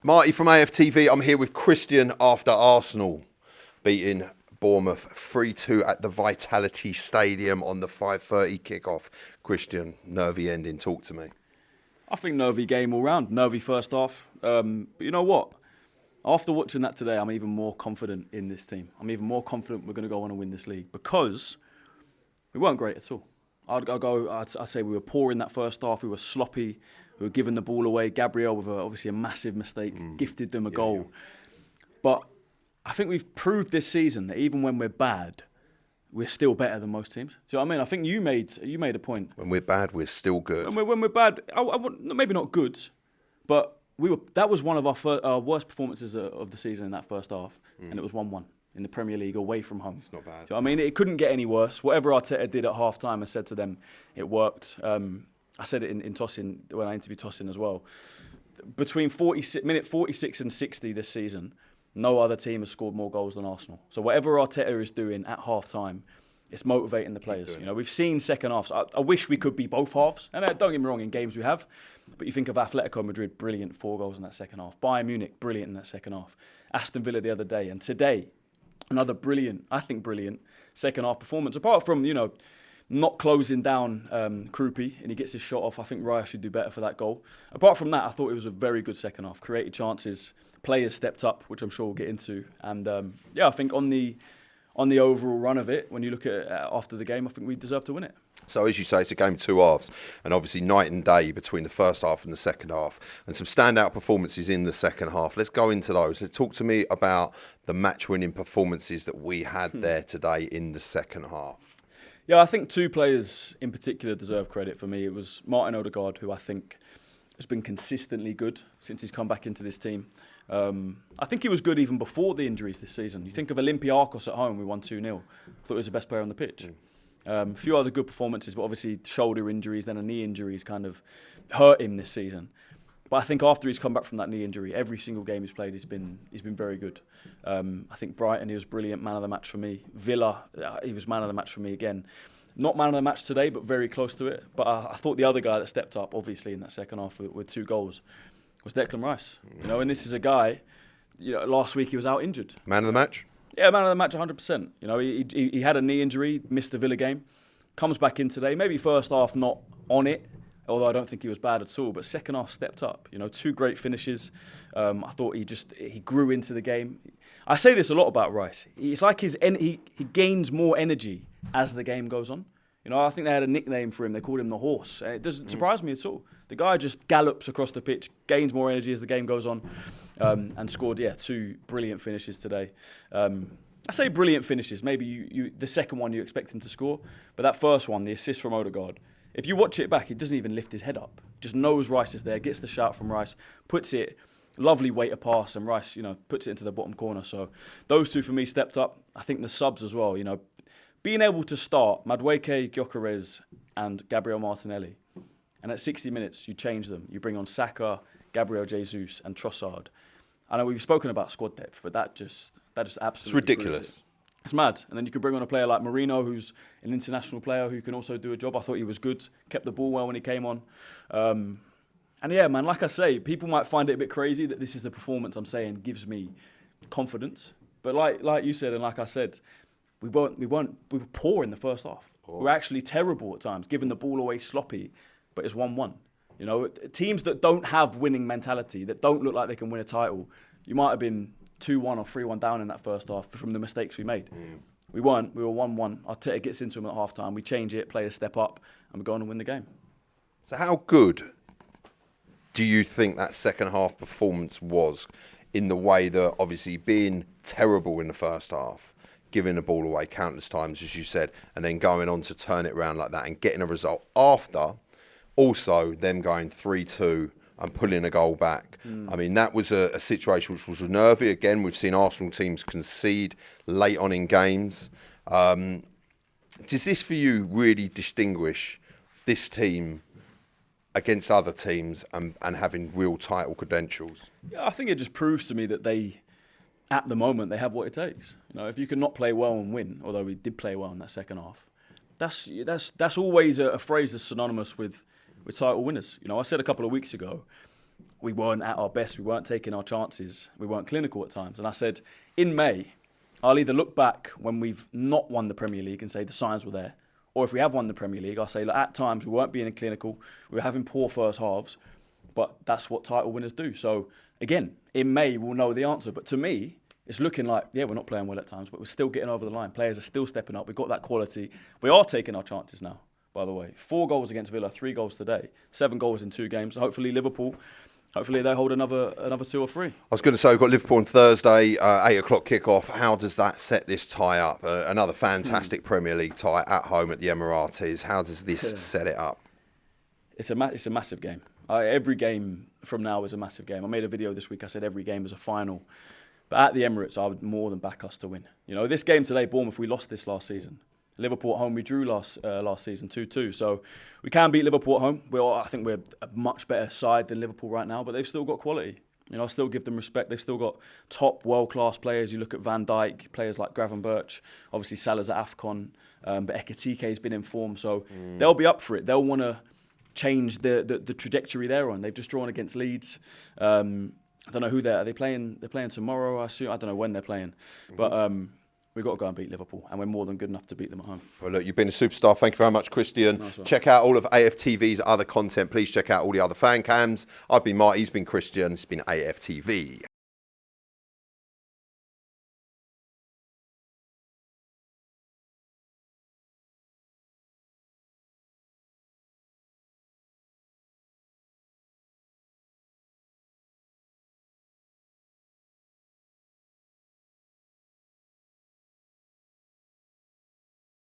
Marty from AFTV, I'm here with Christian after Arsenal beating Bournemouth 3-2 at the Vitality Stadium on the 5:30 kickoff. Christian, nervy ending, talk to me. I think nervy game all round, nervy first half. But you know what? After watching that today, I'm even more confident in this team. I'm even more confident we're going to go on and win this league because we weren't great at all. I'd say we were poor in that first half. We were sloppy. We were giving the ball away. Gabriel with obviously a massive mistake, gifted them a goal. But I think we've proved this season that even when we're bad, we're still better than most teams. Do you know what I mean? I think you made a point. When we're bad, we're still good. When we're bad, maybe not good, but that was one of our worst performances of the season in that first half, and it was 1-1 in the Premier League away from home. It's not bad. Do you know what I mean? It couldn't get any worse. Whatever Arteta did at half-time, I said to them, it worked. I said it in Tosin when I interviewed Tosin as well. Between minute 46 and 60 this season, no other team has scored more goals than Arsenal. So whatever Arteta is doing at half-time, it's motivating the players. You know, we've seen second halves. I wish we could be both halves. And don't get me wrong, in games we have. But you think of Atletico Madrid, brilliant, 4 goals in that second half. Bayern Munich, brilliant in that second half. Aston Villa the other day. And today, another brilliant second half performance. Apart from, not closing down Krupi, and he gets his shot off. I think Raya should do better for that goal. Apart from that, I thought it was a very good second half. Created chances, players stepped up, which I'm sure we'll get into. And I think on the overall run of it, when you look at it after the game, I think we deserve to win it. So as you say, it's a game of 2 halves, and obviously night and day between the first half and the second half, and some standout performances in the second half. Let's go into those. Talk to me about the match-winning performances that we had there today in the second half. Yeah, I think 2 players in particular deserve credit for me. It was Martin Odegaard, who I think has been consistently good since he's come back into this team. I think he was good even before the injuries this season. You think of Olympiacos at home, we won 2-0. I thought he was the best player on the pitch. A few other good performances, but obviously shoulder injuries, then a knee injury kind of hurt him this season. But I think after he's come back from that knee injury, every single game he's played, he's been very good. I think Brighton, he was brilliant, man of the match for me. Villa, he was man of the match for me again. Not man of the match today, but very close to it. But I thought the other guy that stepped up, obviously, in that second half with 2 goals, was Declan Rice. And this is a guy, last week he was out injured. Man of the match? Yeah, man of the match 100%. He had a knee injury, missed the Villa game, comes back in today. Maybe first half not on it, although I don't think he was bad at all, but second half stepped up. 2 great finishes. I thought he grew into the game. I say this a lot about Rice. It's like he gains more energy as the game goes on. I think they had a nickname for him. They called him the horse. And it doesn't surprise me at all. The guy just gallops across the pitch, gains more energy as the game goes on, and scored 2 brilliant finishes today. I say brilliant finishes. Maybe the second one you expect him to score, but that first one, the assist from Odegaard, if you watch it back, he doesn't even lift his head up. Just knows Rice is there, gets the shout from Rice, puts it, lovely weight of pass, and Rice, puts it into the bottom corner. So those 2 for me stepped up. I think the subs as well, being able to start Madueke, Gyökeres, and Gabriel Martinelli, and at 60 minutes you change them. You bring on Saka, Gabriel Jesus, and Trossard. I know we've spoken about squad depth, but that just absolutely, it's ridiculous. It's mad. And then you could bring on a player like Marino, who's an international player who can also do a job. I thought he was good, kept the ball well when he came on. And yeah, man, like I say, people might find it a bit crazy that this is the performance I'm saying gives me confidence. But like you said, and like I said, we were poor in the first half. We were actually terrible at times, giving the ball away sloppy, but it's 1-1. Teams that don't have winning mentality, that don't look like they can win a title, you might have been 2-1 or 3-1 down in that first half from the mistakes we made. We weren't. We were 1-1. Arteta gets into them at half-time. We change it, players step up, and we go on and win the game. So how good do you think that second half performance was in the way that obviously being terrible in the first half, giving the ball away countless times, as you said, and then going on to turn it around like that and getting a result after, also them going 3-2 and pulling a goal back. I mean, that was a situation which was nervy. Again, we've seen Arsenal teams concede late on in games. Does this for you really distinguish this team against other teams and having real title credentials? Yeah, I think it just proves to me that at the moment, they have what it takes. If you can not play well and win, although we did play well in that second half, that's always a phrase that's synonymous with title winners. I said a couple of weeks ago, we weren't at our best, we weren't taking our chances, we weren't clinical at times. And I said, in May, I'll either look back when we've not won the Premier League and say the signs were there, or if we have won the Premier League, I'll say, look, at times we weren't being clinical, we were having poor first halves, but that's what title winners do. So again, in May, we'll know the answer. But to me, it's looking like, yeah, we're not playing well at times, but we're still getting over the line. Players are still stepping up. We've got that quality. We are taking our chances now, by the way. 4 goals against Villa, 3 goals today, 7 goals in 2 games. Hopefully Liverpool, they hold another 2 or 3. I was going to say, we've got Liverpool on Thursday, 8 o'clock kickoff. How does that set this tie up? Another fantastic Premier League tie at home at the Emirates. How does this set it up? It's a massive game. Every game from now is a massive game. I made a video this week. I said every game is a final. But at the Emirates, I would more than back us to win. You know, this game today, Bournemouth, we lost this last season. Liverpool at home, we drew last season 2-2. So we can beat Liverpool at home. I think we're a much better side than Liverpool right now, but they've still got quality. You know, I still give them respect. They've still got top world-class players. You look at Van Dijk, players like Gravenberch. Obviously, Salah's at AFCON, but Ekitike's been in form. So they'll be up for it. They'll want to change the trajectory they're on. They've just drawn against Leeds. I don't know who they're playing. They're playing tomorrow, I assume. I don't know when they're playing. But we've got to go and beat Liverpool, and we're more than good enough to beat them at home. Well, look, you've been a superstar. Thank you very much, Christian. Nice one. Check out all of AFTV's other content. Please check out all the other fan cams. I've been Mark. He's been Christian. It's been AFTV.